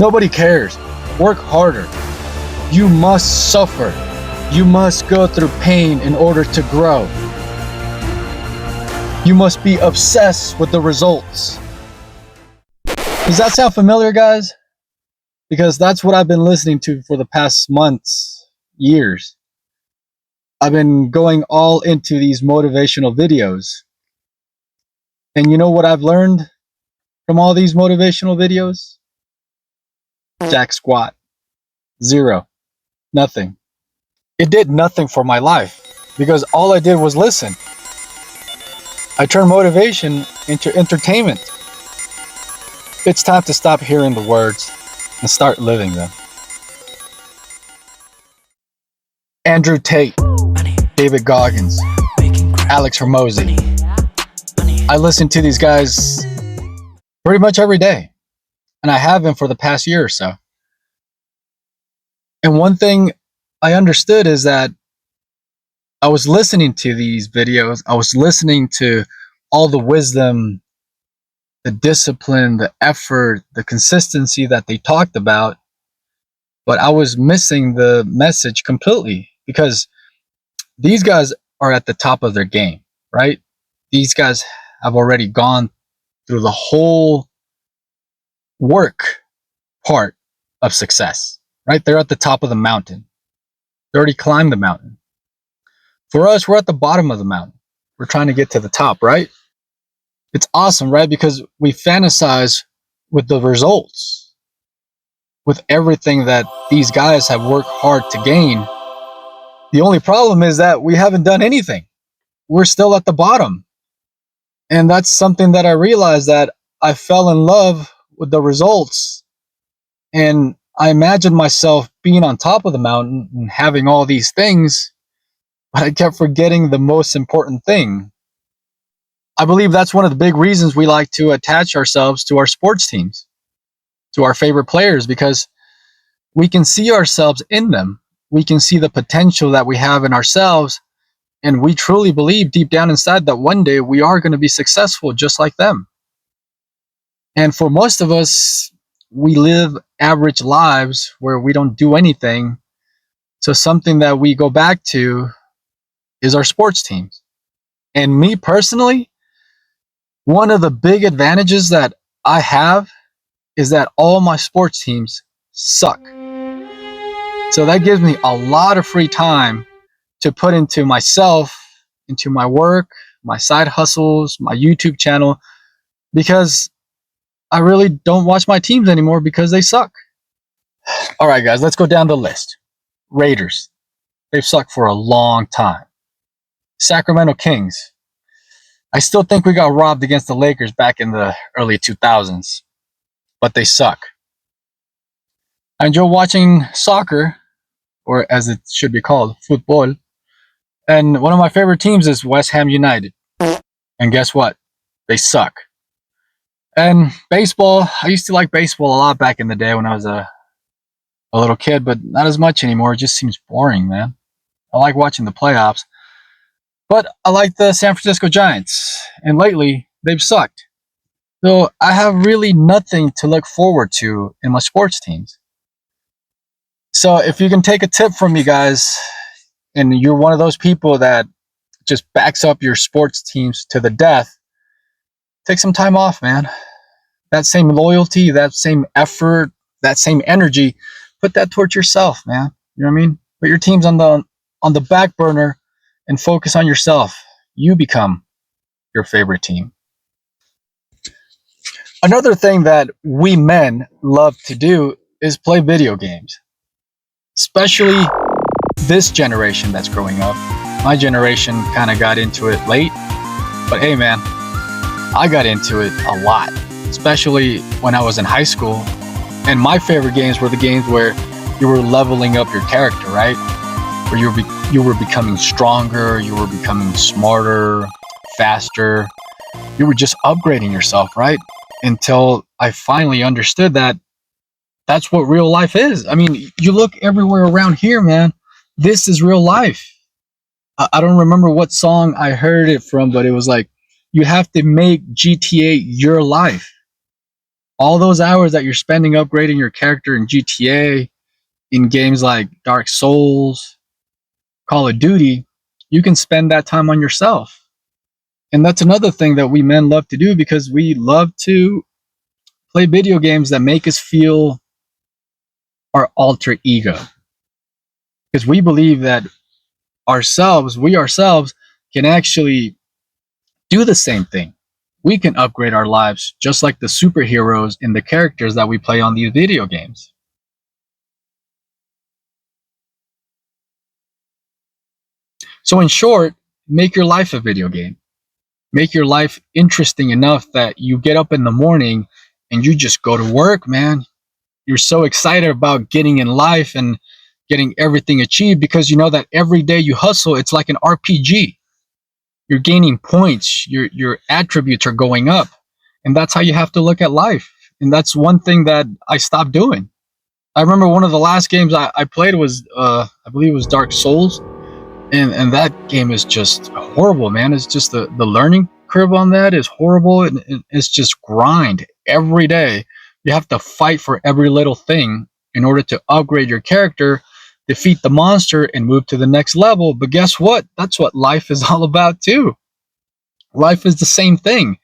Nobody cares. Work harder. You must suffer. You must go through pain in order to grow. You must be obsessed with the results. Does that sound familiar, guys? Because that's what I've been listening to for the past months, years. I've been going all into these motivational videos. And you know what I've learned from all these motivational videos? Jack squat. Zero. Nothing. It did nothing for my life because all I did was listen. I turned motivation into entertainment. It's time to stop hearing the words and start living them. Andrew Tate, David Goggins, Alex Hormozi. I listen to these guys pretty much every day, and I have been for the past year or so. And one thing I understood is that I was listening to these videos, I was listening to all the wisdom, the discipline, the effort, the consistency that they talked about, but I was missing the message completely because these guys are at the top of their game, right? These guys have already gone through the whole work part of success, right? They're at the top of the mountain. They already climbed the mountain. For us, we're at the bottom of the mountain. We're trying to get to the top, right? It's awesome, right? Because we fantasize with the results, with everything that these guys have worked hard to gain. The only problem is that we haven't done anything. We're still at the bottom. And that's something that I realized, that I fell in love with the results. And I imagined myself being on top of the mountain and having all these things, but I kept forgetting the most important thing. I believe that's one of the big reasons we like to attach ourselves to our sports teams, to our favorite players, because we can see ourselves in them. We can see the potential that we have in ourselves, and we truly believe deep down inside that one day we are going to be successful just like them. And for most of us, we live average lives where we don't do anything. So something that we go back to is our sports teams. And me personally, one of the big advantages that I have is that all my sports teams suck. So that gives me a lot of free time to put into myself, into my work, my side hustles, my YouTube channel, because I really don't watch my teams anymore because they suck. All right, guys, let's go down the list. Raiders. They've sucked for a long time. Sacramento Kings. I still think we got robbed against the Lakers back in the early 2000s, but they suck. I enjoy watching soccer, or as it should be called, football. And one of my favorite teams is West Ham United. And guess what? They suck. And baseball, I used to like baseball a lot back in the day when I was a little kid, but not as much anymore. It just seems boring, man. I like watching the playoffs. But I like the San Francisco Giants, and lately they've sucked. So I have really nothing to look forward to in my sports teams. So if you can take a tip from me, guys, and you're one of those people that just backs up your sports teams to the death, take some time off, man. That same loyalty, that same effort, that same energy, put that towards yourself, man. You know what I mean? Put your teams on the back burner and focus on yourself. You become your favorite team. Another thing that we men love to do is play video games. Especially this generation that's growing up. My generation kind of got into it late. But hey, man, I got into it a lot. Especially when I was in high school. And my favorite games were the games where you were leveling up your character, right? Where you were becoming stronger, you were becoming smarter, faster. You were just upgrading yourself, right? Until I finally understood that that's what real life is. I mean, you look everywhere around here, man. This is real life. I don't remember what song I heard it from, but it was like, you have to make GTA your life. All those hours that you're spending upgrading your character in GTA, in games like Dark Souls, Call of Duty, you can spend that time on yourself. And that's another thing that we men love to do, because we love to play video games that make us feel our alter ego. Because we believe that we ourselves can actually do the same thing. We can upgrade our lives just like the superheroes and the characters that we play on these video games. So in short, make your life a video game. Make your life interesting enough that you get up in the morning and you just go to work, man. You're so excited about getting in life and getting everything achieved, because you know that every day you hustle, it's like an RPG. You're gaining points, your attributes are going up. And that's how you have to look at life. And that's one thing that I stopped doing. I remember one of the last games I played was I believe it was Dark Souls. And that game is just horrible, man. It's just the learning curve on that is horrible. And it's just grind every day. You have to fight for every little thing in order to upgrade your character, defeat the monster, and move to the next level. But guess what? That's what life is all about too. Life is the same thing.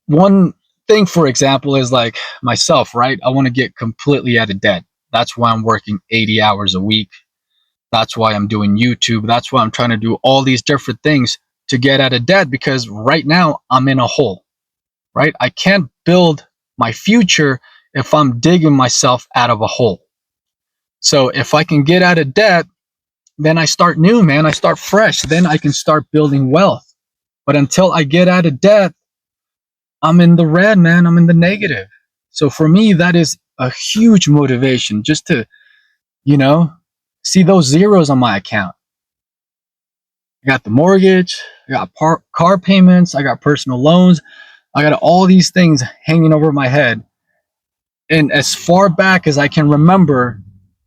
One thing, for example, is like myself, right? I want to get completely out of debt. That's why I'm working 80 hours a week. That's why I'm doing YouTube. That's why I'm trying to do all these different things to get out of debt, because right now I'm in a hole, right? I can't build my future if I'm digging myself out of a hole. So if I can get out of debt, then I start new, man. I start fresh. Then I can start building wealth. But until I get out of debt, I'm in the red, man. I'm in the negative. So for me, that is a huge motivation, just to, you know, see those zeros on my account. I got the mortgage, I got car payments, I got personal loans, I got all these things hanging over my head. And as far back as I can remember,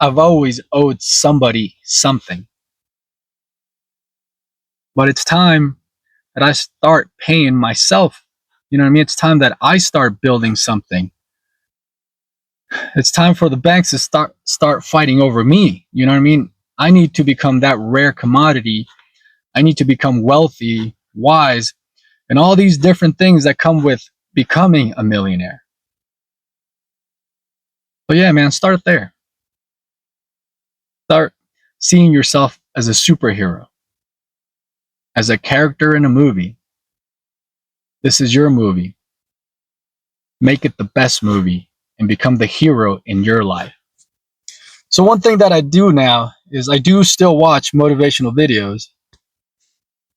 I've always owed somebody something. But it's time that I start paying myself. You know what I mean? It's time that I start building something. It's time for the banks to start fighting over me. You know what I mean? I need to become that rare commodity. I need to become wealthy, wise, and all these different things that come with becoming a millionaire. But yeah, man, start there. Start seeing yourself as a superhero, as a character in a movie. This is your movie. Make it the best movie and become the hero in your life. So one thing that I do now is I do still watch motivational videos.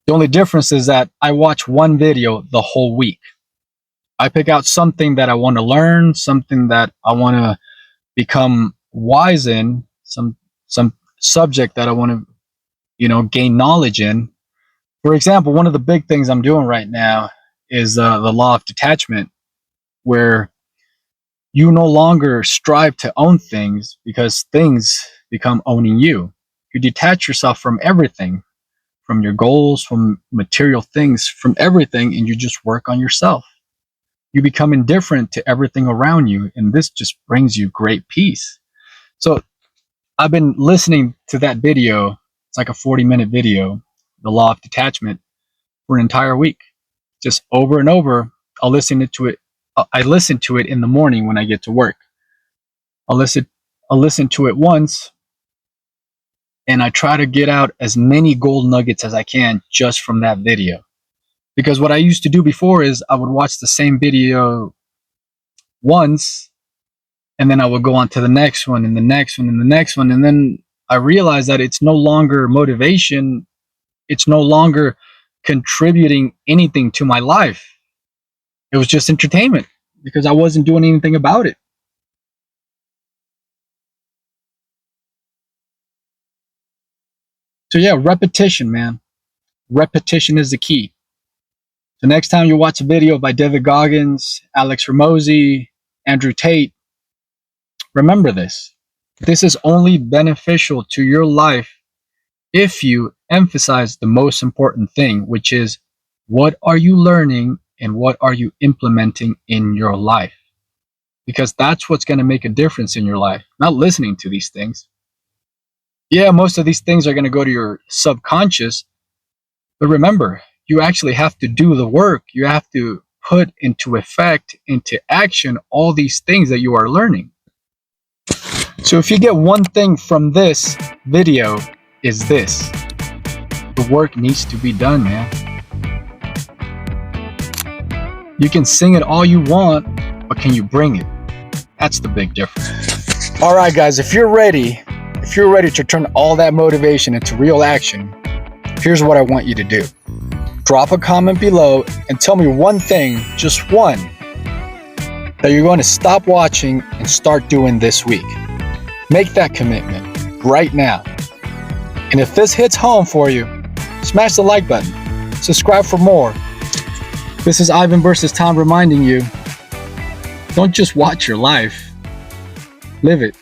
The only difference is that I watch one video the whole week. I pick out something that I want to learn, something that I want to become wise in, some subject that I want to, gain knowledge in. For example, one of the big things I'm doing right now is the law of detachment, where you no longer strive to own things because things become owning you. You detach yourself from everything, from your goals, from material things, from everything, and you just work on yourself. You become indifferent to everything around you, and this just brings you great peace. So I've been listening to that video. It's like a 40-minute video, the law of detachment, for an entire week, just over and over. I listen to it in the morning when I get to work. I'll listen to it once, and I try to get out as many gold nuggets as I can just from that video. Because what I used to do before is I would watch the same video once, and then I would go on to the next one and the next one and the next one. And then I realized that it's no longer motivation. It's no longer contributing anything to my life. It was just entertainment because I wasn't doing anything about it. So yeah, repetition, man. Repetition is the key. So next time you watch a video by David Goggins, Alex Ramosi, Andrew Tate, remember this. This is only beneficial to your life if you emphasize the most important thing, which is, what are you learning and what are you implementing in your life? because that's what's going to make a difference in your life, not listening to these things. Yeah, most of these things are going to go to your subconscious, but remember, you actually have to do the work. You have to put into effect, into action, all these things that you are learning. So if you get one thing from this video, is this: the work needs to be done, man. You can sing it all you want, but can you bring it? That's the big difference. All right, guys, if you're ready to turn all that motivation into real action, here's what I want you to do. Drop a comment below and tell me one thing, just one, that you're going to stop watching and start doing this week. Make that commitment right now. And if this hits home for you, smash the like button. Subscribe for more. This is Ivan versus Tom reminding you, don't just watch your life, live it.